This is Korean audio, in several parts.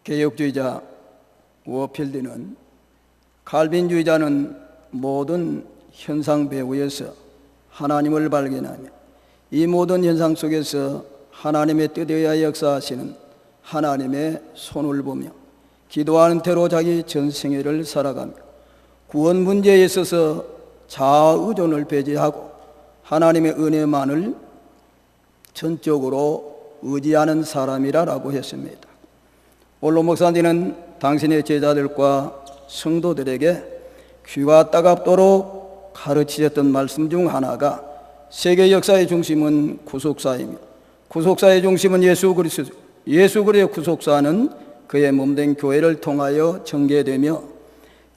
개혁주의자 워필드는 칼빈주의자는 모든 현상 배후에서 하나님을 발견하며 이 모든 현상 속에서 하나님의 뜻에 의하여 역사하시는 하나님의 손을 보며 기도하는 태로 자기 전생애를 살아가며 구원 문제에 있어서 자아 의존을 배제하고 하나님의 은혜만을 전적으로 의지하는 사람이라고 했습니다. 원로 목사님은 당신의 제자들과 성도들에게 귀가 따갑도록 가르치셨던 말씀 중 하나가 세계 역사의 중심은 구속사이며 구속사의 중심은 예수 그리스도, 예수 그리스도의 구속사는 그의 몸된 교회를 통하여 전개되며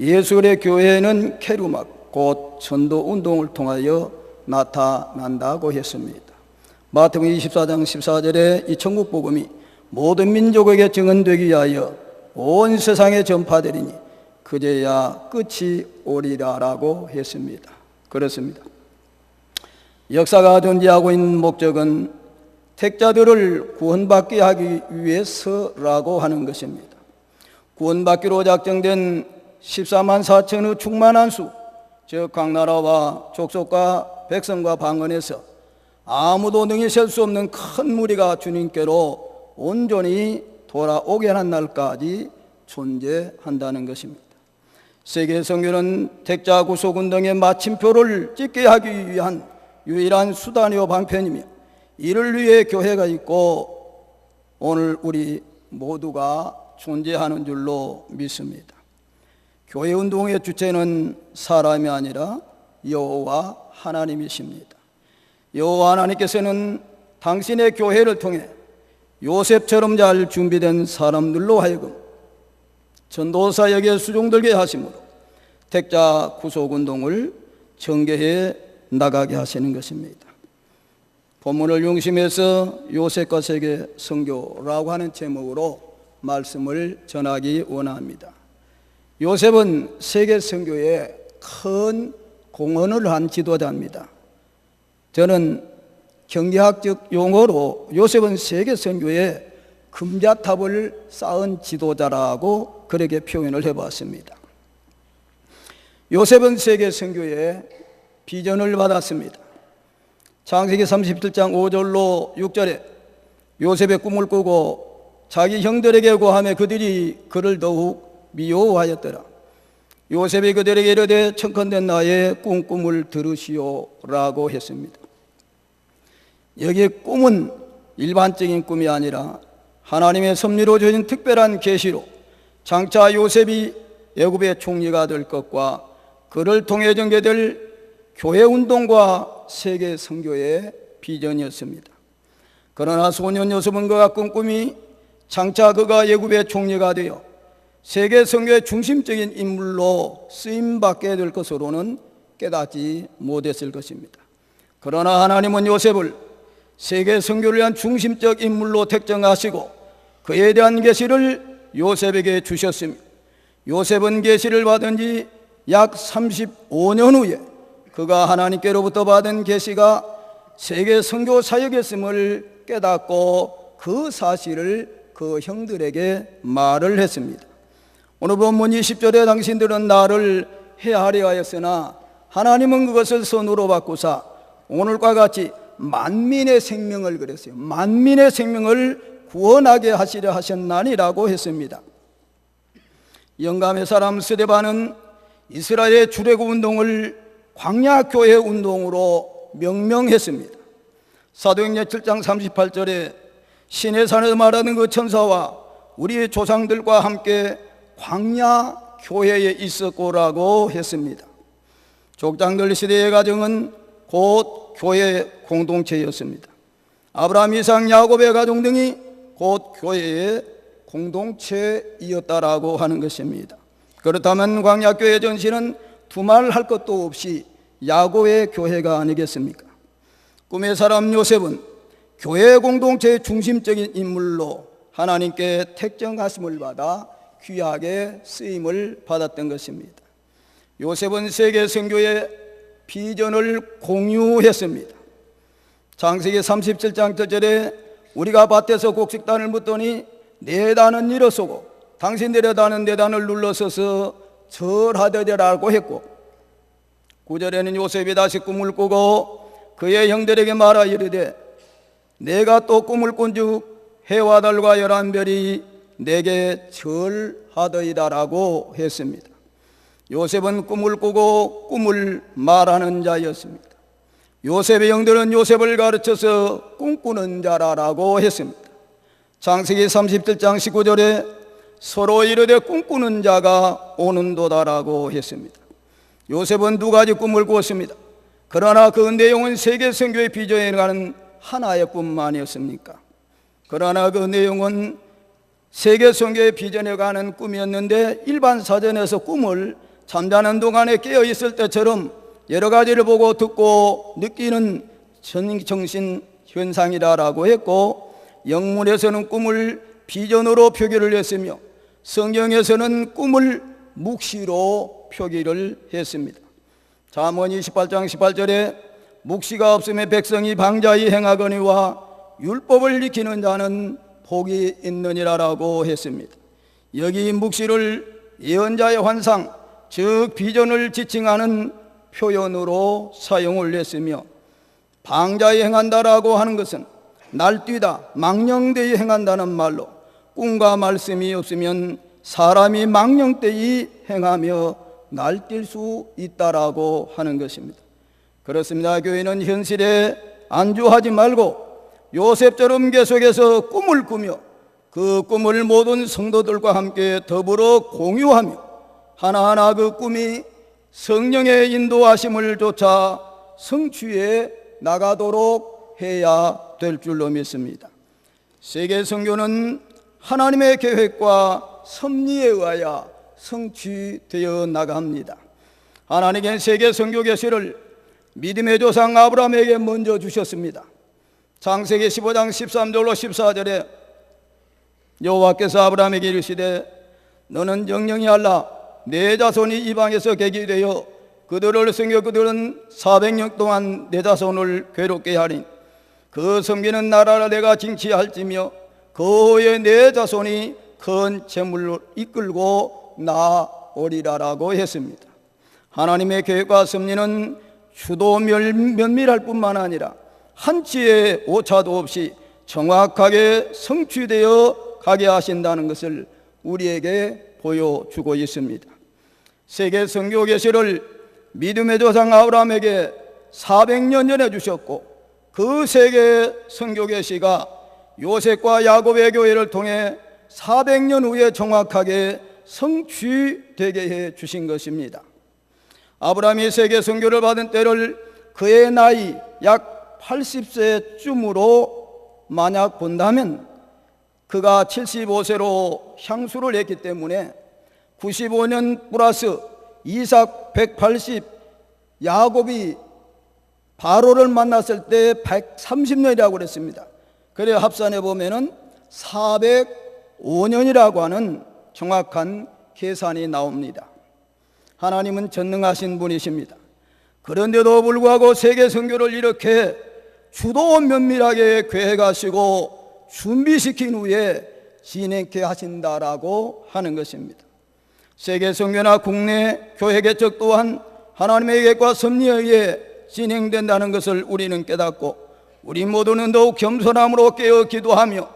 예수 그리스도의 교회는 케루막 곧 전도 운동을 통하여 나타난다고 했습니다. 마태복음 24장 14절에 이 천국 복음이 모든 민족에게 증언되기 위하여 온 세상에 전파되리니 그제야 끝이 오리라라고 했습니다. 그렇습니다. 역사가 존재하고 있는 목적은 택자들을 구원받게 하기 위해서라고 하는 것입니다. 구원받기로 작정된 14만 4천의 충만한 수, 즉 각 나라와 족속과 백성과 방언에서 아무도 능히 셀 수 없는 큰 무리가 주님께로 온전히 돌아오게 하는 날까지 존재한다는 것입니다. 세계 선교는 택자 구속 운동의 마침표를 찍게 하기 위한 유일한 수단이요 방편이며 이를 위해 교회가 있고 오늘 우리 모두가 존재하는 줄로 믿습니다. 교회 운동의 주체는 사람이 아니라 여호와 하나님이십니다. 여호와 하나님께서는 당신의 교회를 통해 요셉처럼 잘 준비된 사람들로 하여금 전도사역에 수종들게 하심으로 택자 구속운동을 전개해 나가게 하시는 것입니다. 본문을 중심해서 요셉과 세계 선교라고 하는 제목으로 말씀을 전하기 원합니다. 요셉은 세계 선교에 큰 공헌을 한 지도자입니다. 저는 경제학적 용어로 요셉은 세계 선교에 금자탑을 쌓은 지도자라고 그렇게 표현을 해봤습니다. 요셉은 세계 선교에 비전을 받았습니다. 창세기 37장 5절로 6절에 요셉의 꿈을 꾸고 자기 형들에게 고하며 그들이 그를 더욱 미워하였더라. 요셉이 그들에게 이르되 청컨대 나의 꿈을 들으시오라고 했습니다. 여기에 꿈은 일반적인 꿈이 아니라 하나님의 섭리로 주어진 특별한 계시로 장차 요셉이 애굽의 총리가 될 것과 그를 통해 전개될 교회 운동과 세계 선교의 비전이었습니다. 그러나 소년 요셉은 그가 꾼 꿈이 장차 그가 애굽의 총리가 되어 세계 선교의 중심적인 인물로 쓰임받게 될 것으로는 깨닫지 못했을 것입니다. 그러나 하나님은 요셉을 세계 선교를 위한 중심적 인물로 택정하시고 그에 대한 계시를 요셉에게 주셨으며 요셉은 계시를 받은 지 약 35년 후에 그가 하나님께로부터 받은 계시가 세계 선교 사역이었음을 깨닫고 그 사실을 그 형들에게 말을 했습니다. 오늘 본문 20절에 당신들은 나를 해하려 하였으나 하나님은 그것을 선으로 바꾸사 오늘과 같이 만민의 생명을 그랬어요. 만민의 생명을 구원하게 하시려 하셨나니라고 했습니다. 영감의 사람 스데반은 이스라엘의 출애굽 운동을 광야교회 운동으로 명명했습니다. 사도행전 7장 38절에 신의 산에서 말하는 그 천사와 우리의 조상들과 함께 광야교회에 있었고라고 했습니다. 족장들 시대의 가정은 곧 교회 공동체였습니다. 아브라함, 이삭, 야곱의 가정 등이 곧 교회의 공동체이었다라고 하는 것입니다. 그렇다면 광야교회 전신은 두말할 것도 없이 야곱의 교회가 아니겠습니까? 꿈의 사람 요셉은 교회 공동체의 중심적인 인물로 하나님께 택정하심을 받아 귀하게 쓰임을 받았던 것입니다. 요셉은 세계 선교의 비전을 공유했습니다. 창세기 37장 1절에 우리가 밭에서 곡식단을 묻더니 네 단은 일어서고 당신들의 다는 내 단을 눌러서서 절하되리라고 했고, 9절에는 요셉이 다시 꿈을 꾸고 그의 형들에게 말하 이르되 내가 또 꿈을 꾼즉 해와 달과 11별이 내게 절하더이다라고 했습니다. 요셉은 꿈을 꾸고 꿈을 말하는 자였습니다. 요셉의 형들은 요셉을 가르쳐서 꿈꾸는 자라고 했습니다. 창세기 37장 19절에 서로 이르되 꿈꾸는 자가 오는도다라고 했습니다. 요셉은 두 가지 꿈을 꾸었습니다. 그러나 그 내용은 세계 선교의 비전에 가는 하나의 꿈만이었습니까? 그러나 그 내용은 세계 선교의 비전에 가는 꿈이었는데, 일반 사전에서 꿈을 잠자는 동안에 깨어 있을 때처럼 여러 가지를 보고 듣고 느끼는 정신 현상이라고 했고, 영문에서는 꿈을 비전으로 표기를 했으며 성경에서는 꿈을 묵시로 표기를 했습니다. 잠언 28장 18절에 묵시가 없으면 백성이 방자히 행하거니와 율법을 지키는 자는 복이 있느니라라고 했습니다. 여기 묵시를 예언자의 환상, 즉 비전을 지칭하는 표현으로 사용을 했으며, 방자히 행한다라고 하는 것은 날뛰다, 망령되이 행한다는 말로 꿈과 말씀이 없으면 사람이 망령되이 행하며 날뛸 수 있다라고 하는 것입니다. 그렇습니다. 교회는 현실에 안주하지 말고 요셉처럼 계속해서 꿈을 꾸며 그 꿈을 모든 성도들과 함께 더불어 공유하며 하나하나 그 꿈이 성령의 인도하심을 쫓아 성취해 나가도록 해야 될 줄로 믿습니다. 세계 선교는 하나님의 계획과 섭리에 의하여 성취되어 나갑니다. 하나님께는 세계 선교 계시를 믿음의 조상 아브라함에게 먼저 주셨습니다. 창세기 15장 13절로 14절에 여호와께서 아브라함에게 이르시되 너는 영영히 알라 내 자손이 이방에서 객이 되어 그들을 섬겨 그들은 400년 동안 내 자손을 괴롭게 하리니 그 섬기는 나라를 내가 징치할지며 그 후에 내 자손이 큰 재물로 이끌고 나오리라라고 했습니다. 하나님의 계획과 섭리는 주도 면밀할 뿐만 아니라 한치의 오차도 없이 정확하게 성취되어 가게 하신다는 것을 우리에게 보여주고 있습니다. 세계 선교 계시를 믿음의 조상 아브라함에게 400년 전에 주셨고, 그 세계 선교 계시가 요셉과 야곱의 교회를 통해 400년 후에 정확하게 성취되게 해 주신 것입니다. 아브라함이 세계 선교를 받은 때를 그의 나이 약 80세쯤으로 만약 본다면 그가 75세로 향수를 했기 때문에 95년 플러스 이삭 180, 야곱이 바로를 만났을 때 130년이라고 그랬습니다. 그래 합산해 보면은 405년이라고 하는 정확한 계산이 나옵니다. 하나님은 전능하신 분이십니다. 그런데도 불구하고 세계 선교를 이렇게 주도 면밀하게 계획하시고 준비시킨 후에 진행케 하신다라고 하는 것입니다. 세계 선교나 국내 교회 개척 또한 하나님의 계획과 섭리에 의해 진행된다는 것을 우리는 깨닫고, 우리 모두는 더욱 겸손함으로 깨어 기도하며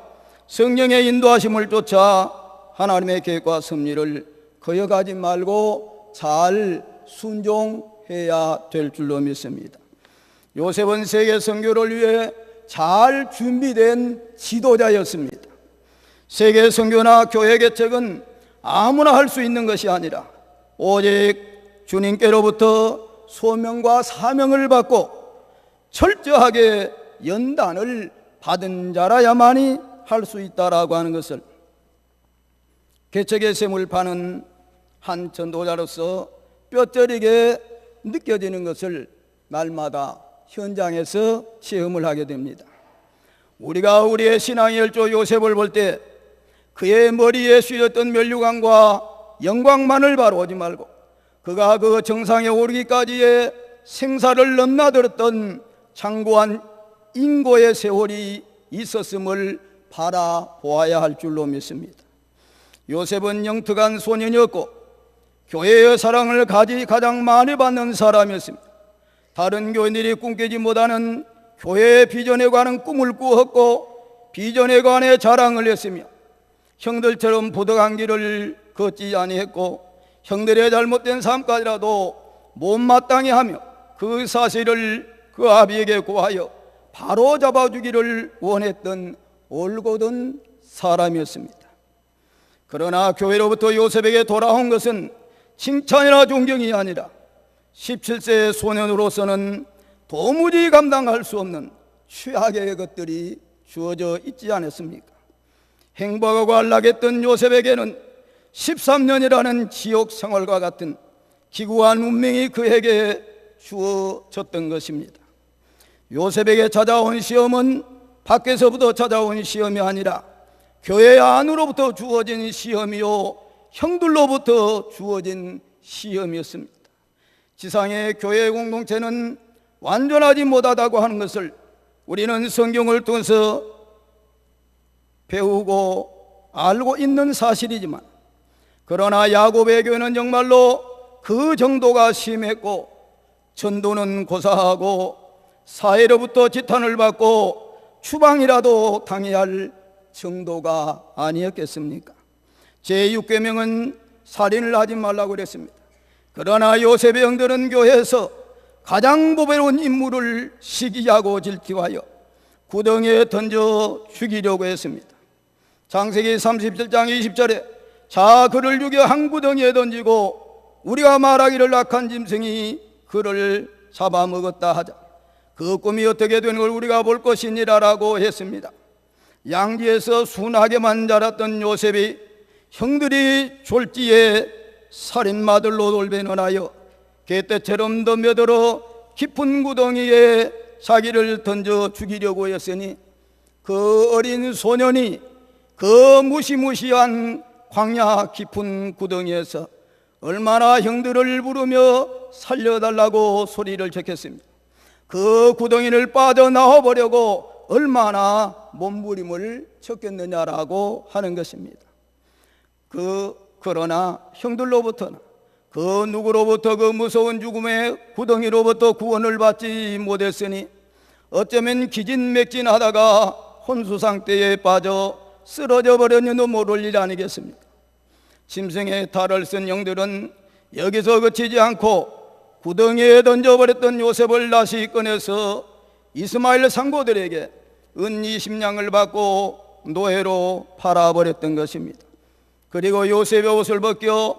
성령의 인도하심을 쫓아 하나님의 계획과 섭리를 거역하지 말고 잘 순종해야 될 줄로 믿습니다. 요셉은 세계 선교를 위해 잘 준비된 지도자였습니다. 세계 선교나 교회 개척은 아무나 할 수 있는 것이 아니라 오직 주님께로부터 소명과 사명을 받고 철저하게 연단을 받은 자라야만이 할 수 있다라고 하는 것을 개척의 셈을 파는 한 전도자로서 뼈저리게 느껴지는 것을 날마다 현장에서 체험을 하게 됩니다. 우리가 우리의 신앙의 열조 요셉을 볼 때 그의 머리에 씌었던 면류관과 영광만을 바라보지 말고 그가 그 정상에 오르기까지의 생사를 넘나들었던 장구한 인고의 세월이 있었음을 바라보아야 할 줄로 믿습니다. 요셉은 영특한 소년이었고 교회의 사랑을 가장 많이 받는 사람이었습니다. 다른 교인들이 꿈꾸지 못하는 교회의 비전에 관한 꿈을 꾸었고 비전에 관해 자랑을 했으며 형들처럼 부득한 길을 걷지 아니했고 형들의 잘못된 삶까지라도 못마땅히 하며 그 사실을 그 아비에게 고하여 바로 잡아주기를 원했던 올곧은 사람이었습니다. 그러나 교회로부터 요셉에게 돌아온 것은 칭찬이나 존경이 아니라 17세의 소년으로서는 도무지 감당할 수 없는 최악의 것들이 주어져 있지 않았습니까? 행복하고 안락했던 요셉에게는 13년이라는 지옥 생활과 같은 기구한 운명이 그에게 주어졌던 것입니다. 요셉에게 찾아온 시험은 밖에서부터 찾아온 시험이 아니라 교회 안으로부터 주어진 시험이요 형들로부터 주어진 시험이었습니다. 지상의 교회 공동체는 완전하지 못하다고 하는 것을 우리는 성경을 통해서 배우고 알고 있는 사실이지만, 그러나 야곱의 교회는 정말로 그 정도가 심했고 전도는 고사하고 사회로부터 지탄을 받고 추방이라도 당해야 할 정도가 아니었겠습니까? 제6계명은 살인을 하지 말라고 그랬습니다. 그러나 요셉의 형들은 교회에서 가장 보배로운 인물을 시기하고 질투하여 구덩이에 던져 죽이려고 했습니다. 창세기 37장 20절에 자 그를 죽여 한 구덩이에 던지고 우리가 말하기를 악한 짐승이 그를 잡아먹었다 하자. 그 꿈이 어떻게 되는 걸 우리가 볼 것이니라라고 했습니다. 양지에서 순하게만 자랐던 요셉이 형들이 졸지에 살인마들로 돌변하여 개떼처럼 덤벼들어 깊은 구덩이에 자기를 던져 죽이려고 했으니 그 어린 소년이 그 무시무시한 광야 깊은 구덩이에서 얼마나 형들을 부르며 살려달라고 소리를 쳤겠습니다. 그 구덩이를 빠져나와 보려고 얼마나 몸부림을 쳤겠느냐라고 하는 것입니다. 그러나 형들로부터는 그 누구로부터 그 무서운 죽음의 구덩이로부터 구원을 받지 못했으니 어쩌면 기진맥진하다가 혼수상태에 빠져 쓰러져 버렸는지도 모를 일 아니겠습니까? 짐승의 탈을 쓴 영들은 여기서 그치지 않고 구덩이에 던져버렸던 요셉을 다시 꺼내서 이스마엘 상고들에게 은 20냥을 받고 노예로 팔아버렸던 것입니다. 그리고 요셉의 옷을 벗겨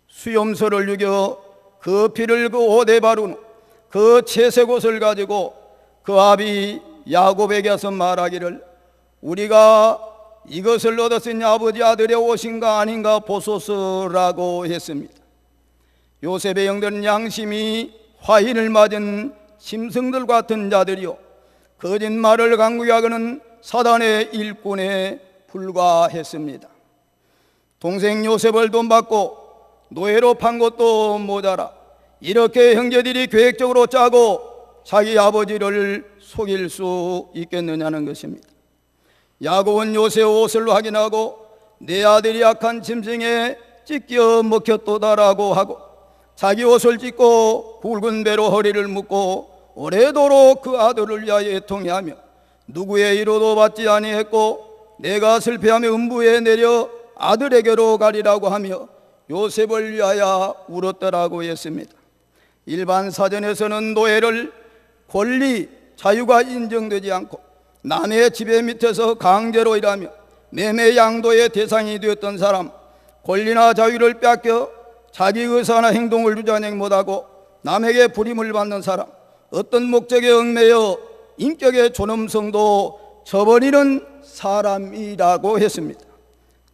수염소를 죽여 그 피를 그 옷에 바른 그 채색 옷을 가지고 그 아비 야곱에게 와서 말하기를 우리가 이것을 얻었으니 아버지 아들의 옷인가 아닌가 보소서라고 했습니다. 요셉의 형들은 양심이 화인을 맞은 짐승들 같은 자들이요 거짓말을 강구하고는 사단의 일꾼에 불과했습니다. 동생 요셉을 돈 받고 노예로 판 것도 모자라 이렇게 형제들이 계획적으로 짜고 자기 아버지를 속일 수 있겠느냐는 것입니다. 야곱은 요셉의 옷을 확인하고 내 아들이 악한 짐승에 찢겨 먹혔도다라고 하고 자기 옷을 찢고 굵은 배로 허리를 묶고 오래도록 그 아들을 위하여 애통해하며 누구의 이로도 받지 아니했고 내가 슬퍼하며 음부에 내려 아들에게로 가리라고 하며 요셉을 위하여 울었더라고 했습니다. 일반 사전에서는 노예를 권리, 자유가 인정되지 않고 남의 지배 밑에서 강제로 일하며 매매 양도의 대상이 되었던 사람, 권리나 자유를 빼앗겨 자기 의사나 행동을 주장하지 못하고 남에게 불임을 받는 사람, 어떤 목적에 얽매여 인격의 존엄성도 저버리는 사람이라고 했습니다.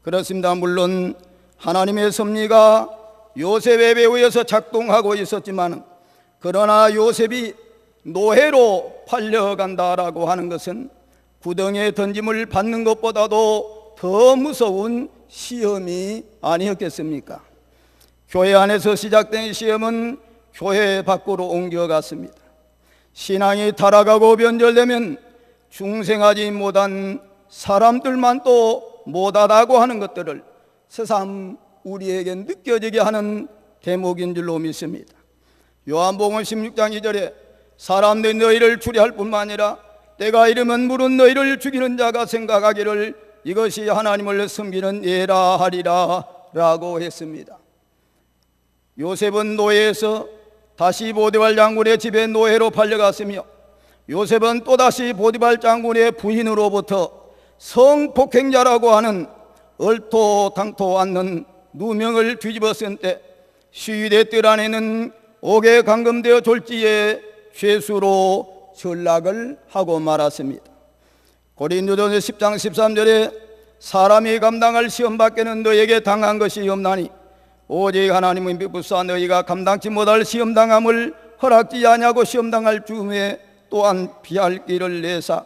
그렇습니다. 물론 하나님의 섭리가 요셉의 배후에서 작동하고 있었지만 그러나 요셉이 노예로 팔려간다라고 하는 것은 구덩이에 던짐을 받는 것보다도 더 무서운 시험이 아니었겠습니까? 교회 안에서 시작된 시험은 교회 밖으로 옮겨갔습니다. 신앙이 타락하고 변절되면 중생하지 못한 사람들만 또 못하다고 하는 것들을 새삼 우리에게 느껴지게 하는 대목인 줄로 믿습니다. 요한복음 16장 2절에 사람들이 너희를 추리할 뿐만 아니라 때가 이르면 물은 너희를 죽이는 자가 생각하기를 이것이 하나님을 섬기는 예라 하리라 라고 했습니다. 요셉은 노예에서 다시 보디발 장군의 집에 노예로 팔려갔으며, 요셉은 또다시 보디발 장군의 부인으로부터 성폭행자라고 하는 얼토당토 않는 누명을 뒤집어 쓴 때 시위대 뜰 안에는 옥에 감금되어 졸지에 죄수로 전락을 하고 말았습니다. 고린도전서 10장 13절에 사람이 감당할 시험 밖에는 너에게 당한 것이 없나니 오직 하나님은 미쁘사 너희가 감당치 못할 시험당함을 허락지 아니하고 시험당할 즈음에 또한 피할 길을 내사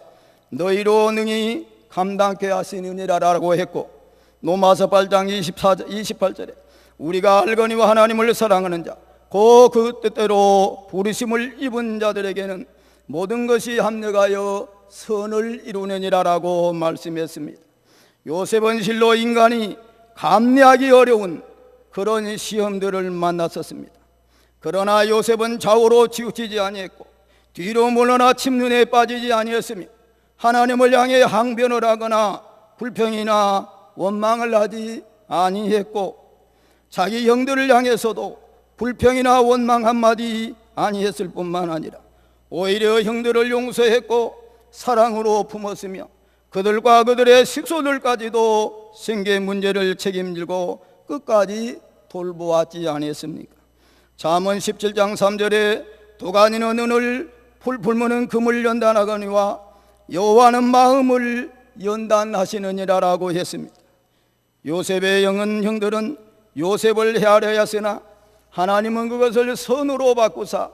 너희로 능히 감당케 하시느니라 라고 했고, 로마서 8장 28절에 우리가 알거니와 하나님을 사랑하는 자 곧 그 뜻대로 부르심을 입은 자들에게는 모든 것이 합력하여 선을 이루느니라 라고 말씀했습니다. 요셉은 실로 인간이 감내하기 어려운 그런 시험들을 만났었습니다. 그러나 요셉은 좌우로 치우치지 아니했고 뒤로 물러나 침륜에 빠지지 아니했으며 하나님을 향해 항변을 하거나 불평이나 원망을 하지 아니했고, 자기 형들을 향해서도 불평이나 원망 한마디 아니했을 뿐만 아니라 오히려 형들을 용서했고 사랑으로 품었으며 그들과 그들의 식소들까지도 생계 문제를 책임지고 끝까지 돌보았지 아니했습니까? 잠언 17장 3절에 도가니는 은을 풀무는 금을 연단하거니와 여호와는 마음을 연단하시느니라 라고 했습니다. 요셉의 영은 형들은 요셉을 헤아려 했으나 하나님은 그것을 선으로 바꾸사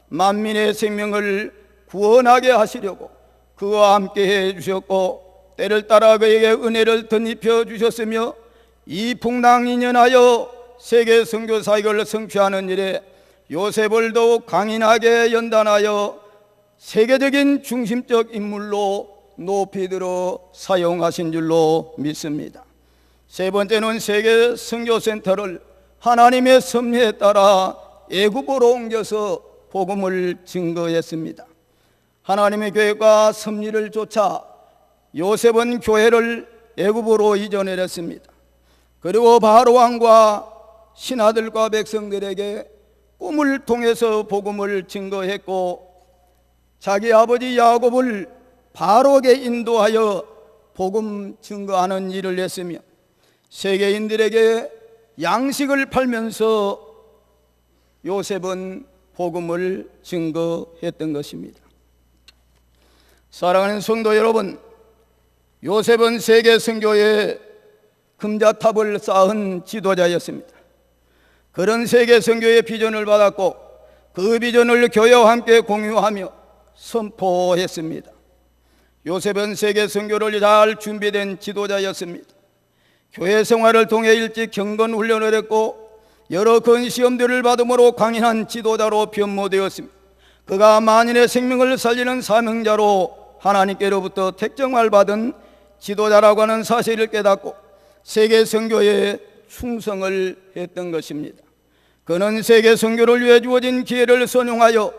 만민의 생명을 구원하게 하시려고 그와 함께 해주셨고 때를 따라 그에게 은혜를 덧입혀 주셨으며 이 풍랑인연하여 세계 선교 사역을 성취하는 일에 요셉을 더욱 강인하게 연단하여 세계적인 중심적 인물로 높이 들어 사용하신 줄로 믿습니다. 세 번째는 세계 선교센터를 하나님의 섭리에 따라 애굽으로 옮겨서 복음을 증거했습니다. 하나님의 계획과 섭리를 쫓아 요셉은 교회를 애굽으로 이전했습니다. 그리고 바로 왕과 신하들과 백성들에게 꿈을 통해서 복음을 증거했고, 자기 아버지 야곱을 바로게 인도하여 복음 증거하는 일을 했으며 세계인들에게 양식을 팔면서 요셉은 복음을 증거했던 것입니다. 사랑하는 성도 여러분, 요셉은 세계 선교의 금자탑을 쌓은 지도자였습니다. 그런 세계 선교의 비전을 받았고 그 비전을 교회와 함께 공유하며 선포했습니다. 요셉은 세계 선교를 잘 준비된 지도자였습니다. 교회 생활을 통해 일찍 경건 훈련을 했고 여러 큰 시험들을 받음으로 강인한 지도자로 변모되었습니다. 그가 만인의 생명을 살리는 사명자로 하나님께로부터 택정을 받은 지도자라고 하는 사실을 깨닫고 세계 선교에 충성을 했던 것입니다. 그는 세계 선교를 위해 주어진 기회를 선용하여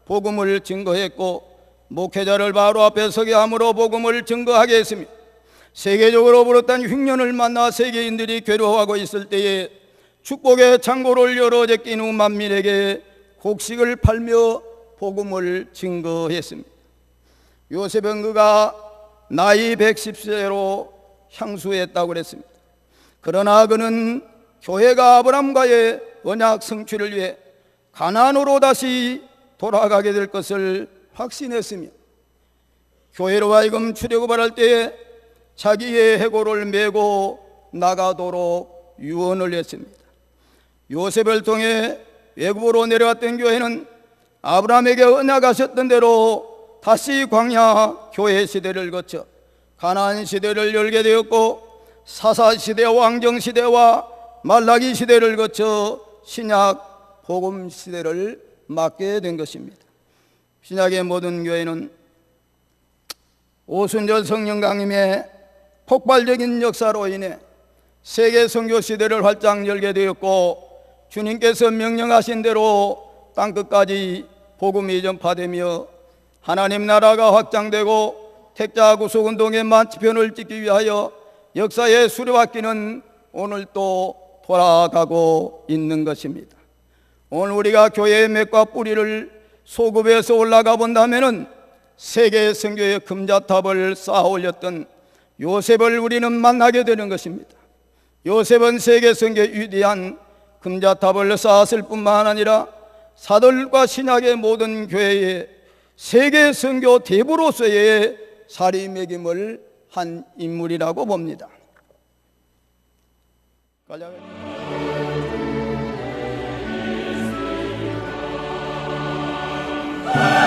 복음을 증거했고 목회자를 바로 앞에 서게 함으로 복음을 증거하게 했으며 세계적으로 비롯한 흉년을 만나 세계인들이 괴로워하고 있을 때에 축복의 창고를 열어 제낀 후 만민에게 곡식을 팔며 복음을 증거했습니다. 요셉은 그가 나이 110세로 향수했다고 그랬습니다. 그러나 그는 교회가 아브라함과의 언약 성취를 위해 가나안으로 다시 돌아가게 될 것을 확신했으며 교회로 하여금 출애굽할 때에 자기의 해골을 메고 나가도록 유언을 했습니다. 요셉을 통해 애굽으로 내려왔던 교회는 아브라함에게 언약하셨던 대로 다시 광야 교회 시대를 거쳐 가나안 시대를 열게 되었고 사사 시대와 왕정 시대와 말라기 시대를 거쳐 신약 복음 시대를 맞게 된 것입니다. 신약의 모든 교회는 오순절 성령 강림의 폭발적인 역사로 인해 세계 선교 시대를 활짝 열게 되었고, 주님께서 명령하신 대로 땅끝까지 복음이 전파되며 하나님 나라가 확장되고 택자 구속운동의 만치편을 찍기 위하여 역사의 수레바퀴는 오늘 또 돌아가고 있는 것입니다. 오늘 우리가 교회의 맥과 뿌리를 소급해서 올라가 본다면 세계 선교의 금자탑을 쌓아 올렸던 요셉을 우리는 만나게 되는 것입니다. 요셉은 세계 선교의 위대한 금자탑을 쌓았을 뿐만 아니라 사도들과 신약의 모든 교회의 세계 선교 대부로서의 자리매김을 한 인물이라고 봅니다. 아